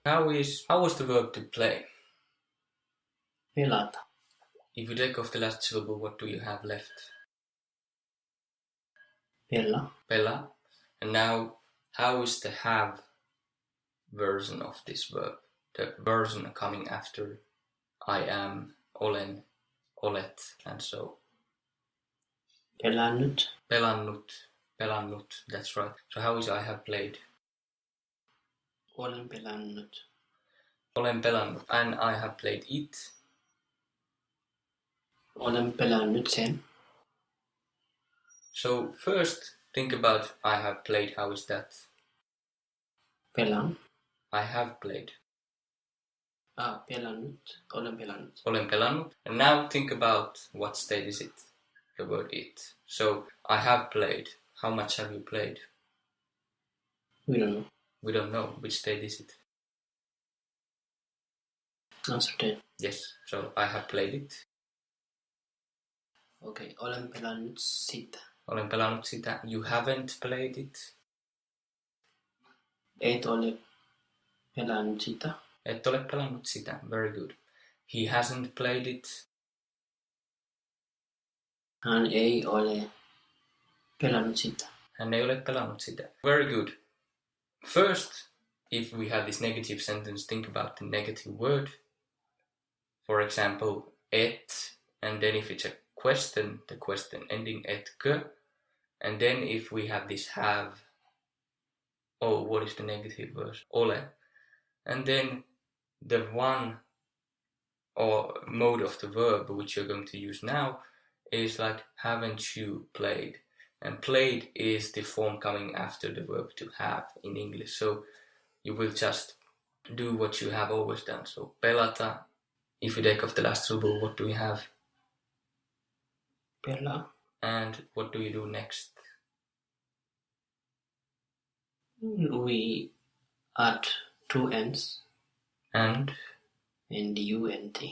How was the verb to play? Pelata. If you take off the last syllable, what do you have left? Pela. Pela. And now, how is the have version of this verb? The version coming after I am, olen, olet, and so. Pelannut. Pelannut, that's right. So how is I have played? Olen pelannut. Olen pelannut. And I have played it. Olen pelannut sen. So first, think about I have played. How is that? Pelan. I have played. Pelannut. Olen pelannut. Olen pelannut. And now think about what state is it? The word it. So I have played. How much have you played? We don't know. We don't know. Which state is it? Uncertain. Yes. So I have played it. Okay. Olen pelannut sitä. Olen pelannut sitä. You haven't played it. Et ole pelannut sitä. Et ole pelannut sitä. Very good. He hasn't played it. Hän ei ole pelannut sitä. Hän ei ole pelannut sitä. Very good. First, if we have this negative sentence, think about the negative word. For example, et, and then if it's a question, the question ending etkö. And then if we have this have, what is the negative word? Ole. And then the one or mode of the verb which you're going to use now is like haven't you played? And played is the form coming after the verb to have in English. So you will just do what you have always done. So pelata. If you take off the last syllable, what do we have? Pela. And what do you do next? We add two N's. And UNT.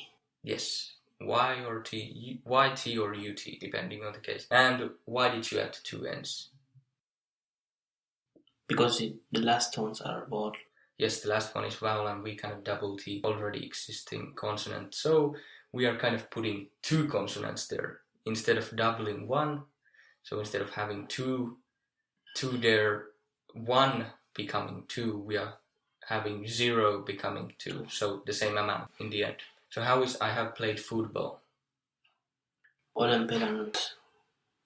Yes. Y or T, YT or UT, depending on the case. And why did you add two N's? Because the last ones are vowel. Yes, the last one is vowel, and we kind of double the already existing consonant. So we are kind of putting two consonants there instead of doubling one. So instead of having two there, one becoming two, we are having 0 becoming 2. So the same amount in the end. So how is I have played football? Olen pelannut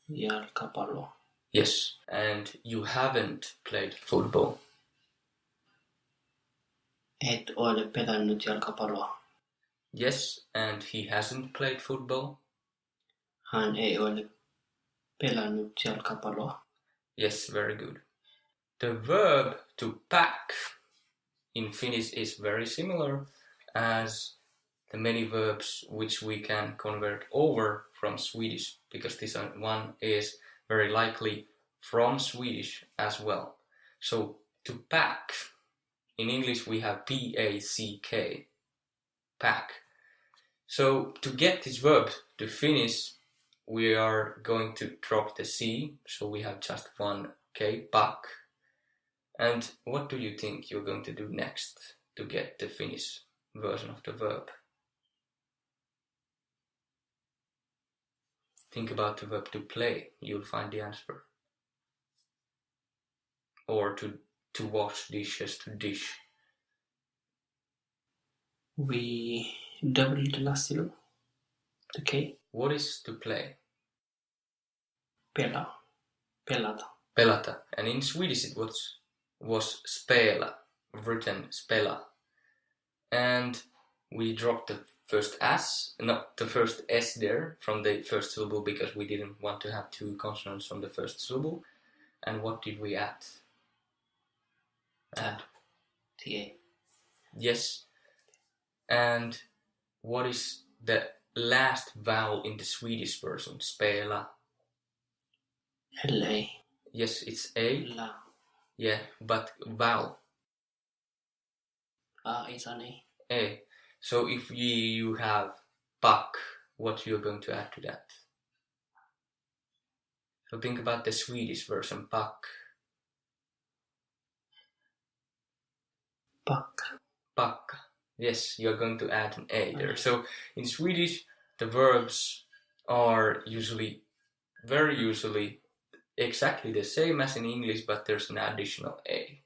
jalkapalloa. Yes, and you haven't played football. Et ole pelannut jalkapalloa. Yes, and he hasn't played football. Hän ei ole pelannut jalkapalloa. Yes, very good. The verb to pack in Finnish is very similar as the many verbs which we can convert over from Swedish, because this one is very likely from Swedish as well. So to pack, in English we have P-A-C-K, pack. So to get this verb to Finnish, we are going to drop the C, so we have just one K, pack. And what do you think you're going to do next to get the Finnish version of the verb? Think about the verb to play, you'll find the answer. Or to wash dishes, to dish. We double the last syllable, the K. What is to play? Pela. Pelata. Pelata. And in Swedish it was spela, written spela. And we dropped the first S there from the first syllable because we didn't want to have two consonants from the first syllable. And what did we add? TA. Yes. And what is the last vowel in the Swedish version? Spela. LA. Yes, it's A. La. Yeah, but vowel. It's an A. A. So if you have pack, what you're going to add to that? So think about the Swedish version, pack. Pack. Packa. Yes, you're going to add an A there. So in Swedish, the verbs are very usually, exactly the same as in English, but there's an additional A.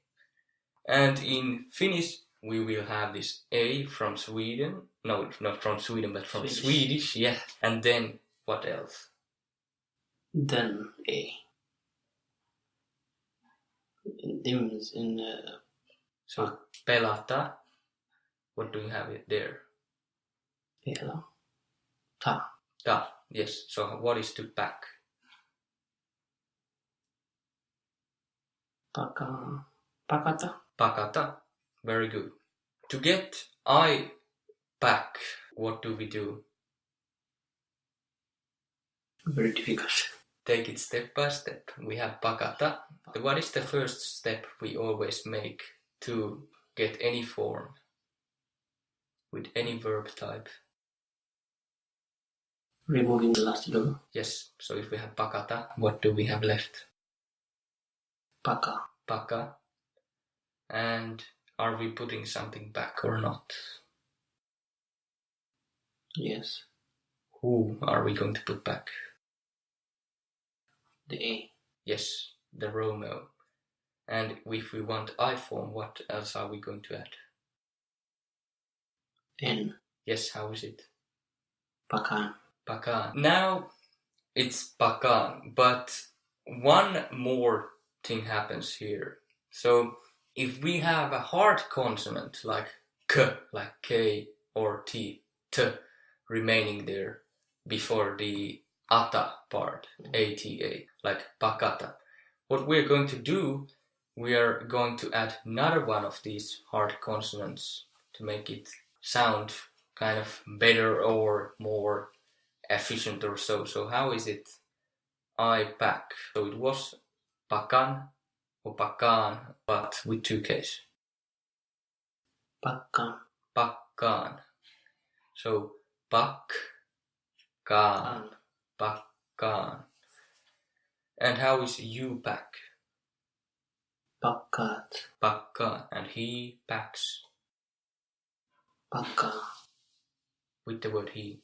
And in Finnish, we will have this A from Sweden. No, not from Sweden, but from Swedish. Yeah. And then what else? Then A. So pelata. What do you have it there? Pela. Ta. Ta. Yes. So what is to pack? Pakata. Pakata. Very good. To get I pack, what do we do? Very difficult. Take it step by step. We have pakata. What is the first step we always make to get any form with any verb type? Removing the last syllable. Yes. So if we have pakata, what do we have left? Paka. Paka. And are we putting something back or not? Yes. Who are we going to put back? The A. Yes, the Romeo. And if we want I form, what else are we going to add? N. Yes, how is it? Pakan. Pakan. Now it's pakan, but one more thing happens here. So if we have a hard consonant like k, like K or T, t, remaining there before the ata part, ata, like pakata, what we're going to do, we are going to add another one of these hard consonants to make it sound kind of better or more efficient or so. So how is it? I pack. So it was pakan or pakan, but with two Ks. Pakkan. Pakkan. So pakkan. Pakkan. And how is you pack? Pakkat. Pakka. And he packs. Pakka. With the word he.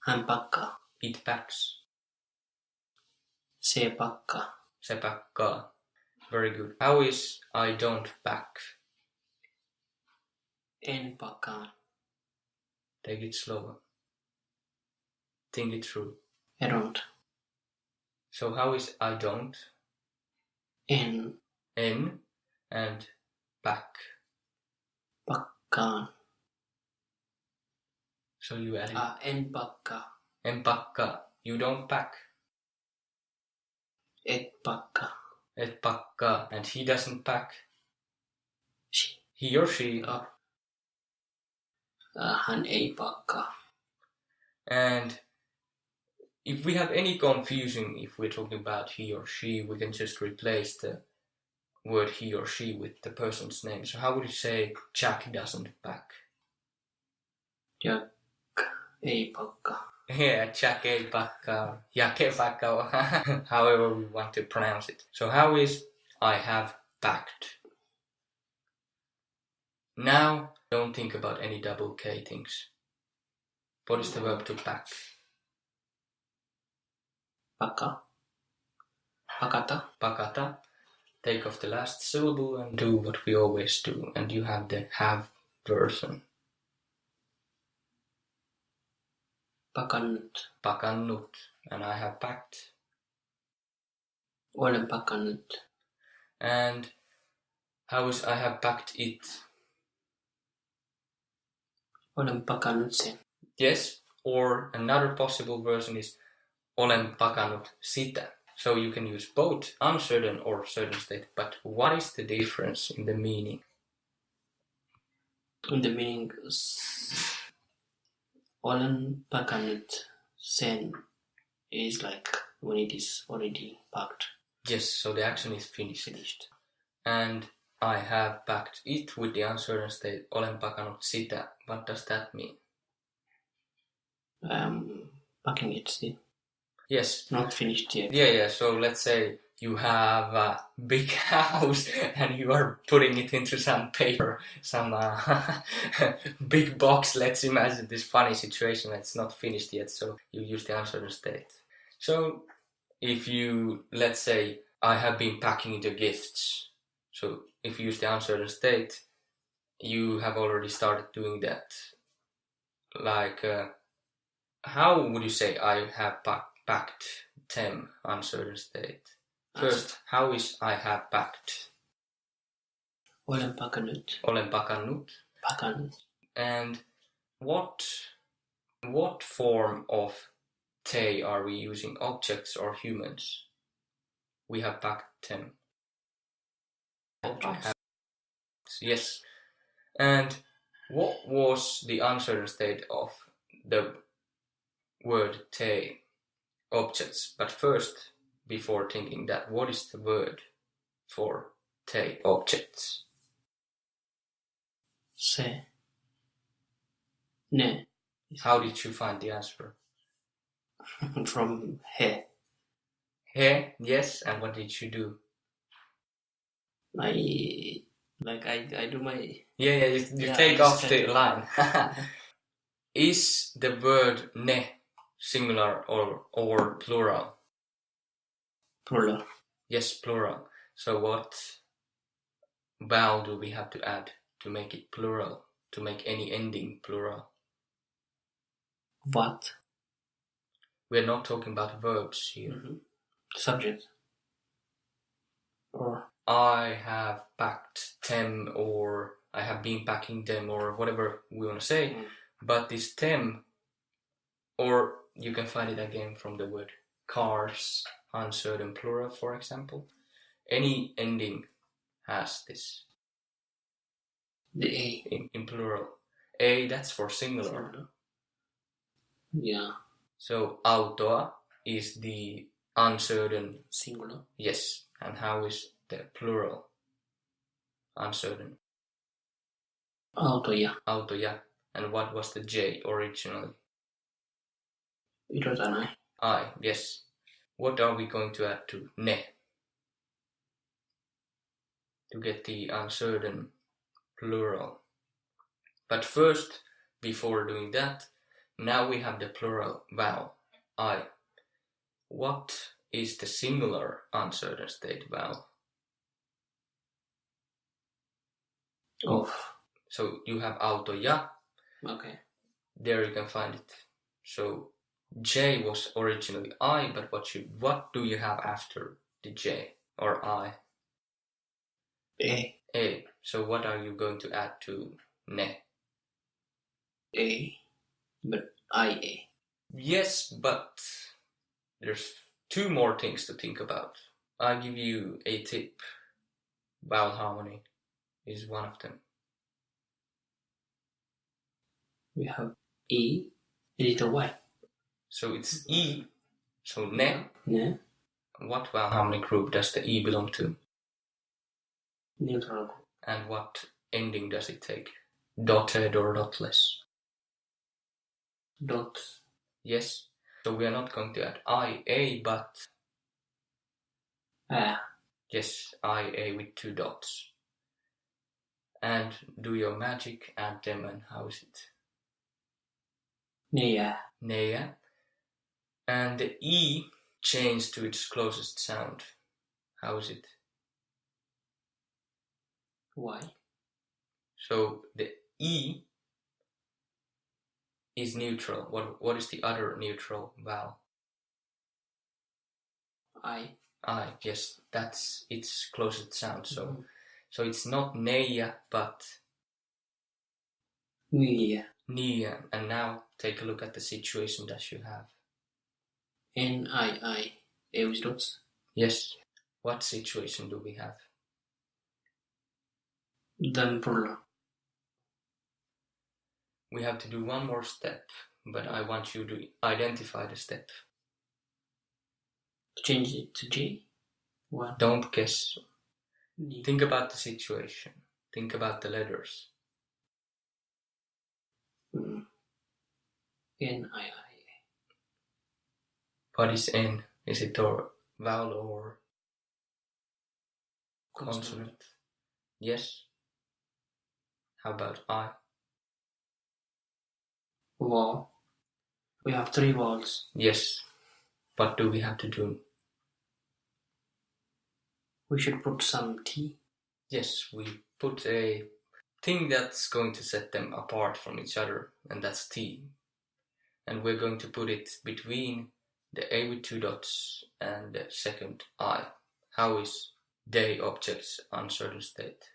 Hän pakkaa. It packs. Se pakkaa. Se pakkaa. Very good. How is I don't pack? En pakkaan. Take it slower. Think it through. I don't. So how is I don't? En En and pack. pakkaan. So you add it. En pakkaa. En pakka. You don't pack. Et pakkaa. Et pakka. And he doesn't pack. She. He or she. Hän ei pakkaa. And if we have any confusion, if we're talking about he or she, we can just replace the word he or she with the person's name. So how would you say Jack doesn't pack? Jack ei pakkaa. Yeah, Jack ei pakkaa. Jack ei pakkaa. However we want to pronounce it. So how is I have packed? Now, don't think about any double K things. What is the verb to pack? Pakka. Pakata. Pakata. Take off the last syllable and do what we always do. And you have the have version. Pakannut. Pakannut. And I have packed. Olen pakannut. And how is I have packed it? Olen pakannut sen. Yes, or another possible version is olen pakannut sitä. So you can use both uncertain or certain state, but what is the difference in the meaning? In the meaning, olen pakannut sen is like when it is already packed. Yes, so the action is finished. And I have packed it with the uncertain state, olen pakannut sitä. What does that mean? Packing it still. Yes. Not finished yet. Yeah, so let's say you have a big house and you are putting it into some paper, some big box. Let's imagine this funny situation that's not finished yet, so you use the uncertain state. So if you, let's say, I have been packing the gifts, so if you use the uncertain state, you have already started doing that. Like, how would you say I have packed them, uncertain state? First, how is I have packed? Olen pakannut. Olen pakannut. Pakannut. And what form of te are we using? Objects or humans? We have packed them. Objects. Yes. And what was the uncertain state of the word te? Objects. But first, before thinking that, what is the word for te? Objects? Se. Ne. How did you find the answer? From he. He, yes, and what did you do? I do my... Yeah, you take off the line. Is the word ne singular or plural? Plural. Yes, plural. So what vowel do we have to add to make it plural, to make any ending plural? What? We're not talking about verbs here. Mm-hmm. Subject. Or I have packed them, or I have been packing them, or whatever we want to say. But this them, or you can find it again from the word cars, uncertain plural, for example. Any ending has this. the A. In plural. A, that's for singular. Yeah. So autoa is the uncertain. Singular. Yes. And how is the plural? Uncertain. Autoja. Autoja. And what was the J originally? It was an I. I, yes. What are we going to add to ne? To get the uncertain plural. But first, before doing that, now we have the plural vowel, I. What is the singular uncertain state vowel? Of. So you have autoja. Okay. There you can find it. So J was originally I, but what do you have after the J or I? A. A. So what are you going to add to ne? A. But IA. Yes, but there's two more things to think about. I'll give you a tip. Vowel harmony is one of them. We have E. Is it a Y? So it's E. So ne. Ne. What vowel harmony group does the E belong to? Neutral group. And what ending does it take? Dotted or dotless? Dots. Yes. So we are not going to add IA, but yes, IA with 2 dots. And do your magic, add them, and how is it? Neja. Neja. And the E changed to its closest sound. How is it? Y. So the E is neutral. What is the other neutral vowel? I. I, yes, that's its closest sound. So it's not neja, but Neja. nia. And now take a look at the situation that you have. NII. A with dots. Yes. What situation do we have? Then plural. We have to do one more step, but I want you to identify the step. Change it to J. What? Don't guess. Think about the situation. Think about the letters. NII. What is N? Is it a vowel or consonant. Yes. How about I? Vowel. We have 3 vowels. Yes. What do we have to do? We should put some T. Yes, we put a thing that's going to set them apart from each other, and that's T. And we're going to put it between the A with 2 dots and the second I. How is they objects uncertain state?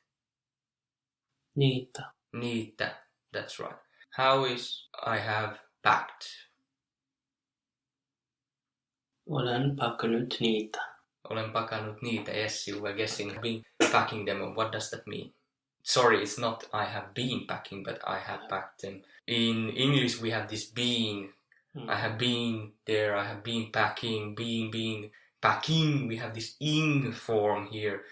Niitä. Niitä, that's right. How is I have packed? Olen pakannut niitä. Olen pakannut niitä. Yes, you were guessing. Been packing them. And what does that mean? Sorry, it's not I have been packing, but I have packed them. In English, we have this being. I have been there. I have been packing. Being, packing. We have this ing form here.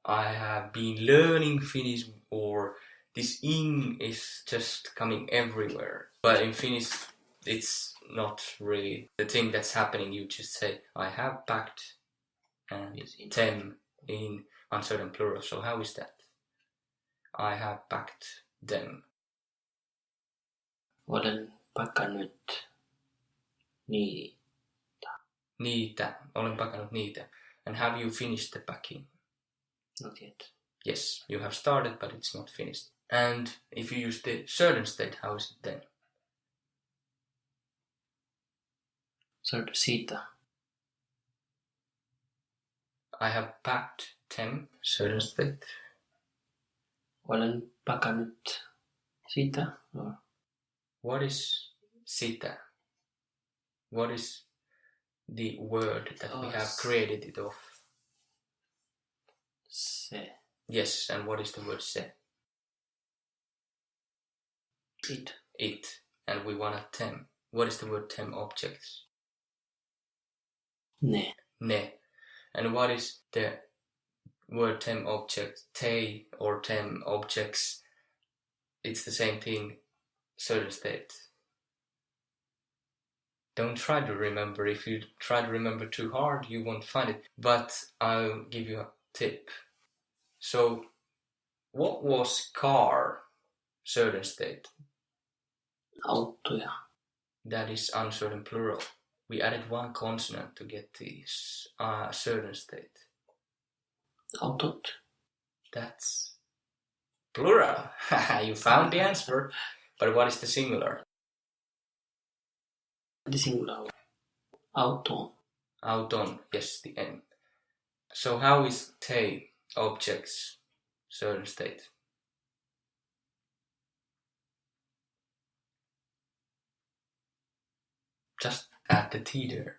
I have been learning Finnish, or this ing is just coming everywhere. But in Finnish, it's not really the thing that's happening. You just say, I have packed, and them in uncertain plural. So how is that? I have packed them. Olen pakannut niitä. Niitä. Olen pakannut niitä. And have you finished the packing? Not yet. Yes, you have started, but it's not finished. And if you use the certain state, how is it then? Siitä. I have packed them, certain state. Olen pakannut sitä. Or What is sitä? What is the word that we have created it of? se. Yes, and what is the word se? It. It. And we want a them. What is the word them objects? Ne. Ne. And what is the word them object? Te or them objects. It's the same thing, certain state. Don't try to remember. If you try to remember too hard, you won't find it. But I'll give you a tip. So, what was car, certain state? Autoja. That is uncertain plural. We added one consonant to get this certain state. Autot. That's plural. You found the answer. But what is the singular? The singular. Auto. Auton, yes, the N. So how is te objects certain state? Just add the T there.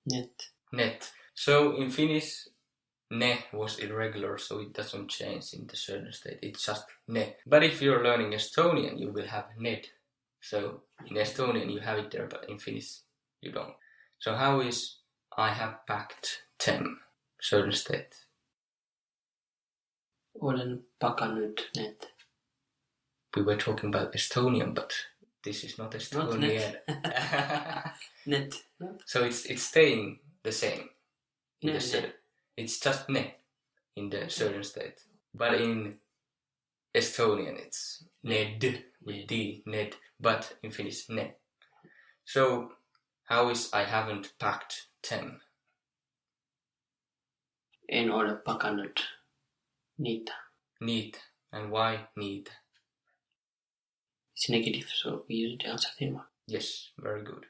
Net. Net. So in Finnish, ne was irregular, so it doesn't change in the certain state. It's just ne. But if you're learning Estonian, you will have ned. So in Estonian you have it there, but in Finnish you don't. So how is I have packed them, certain state? Olen pakannut net. We were talking about Estonian, but this is not Estonian. Net. So it's staying the same. Ne. It's just ne in the certain state. But in Estonian it's ned with D, ned. But in Finnish, ne. So how is I haven't packed them? En ole pakannut niitä. Niitä. And why niitä? It's negative, so we use the answer theme. Yes, very good.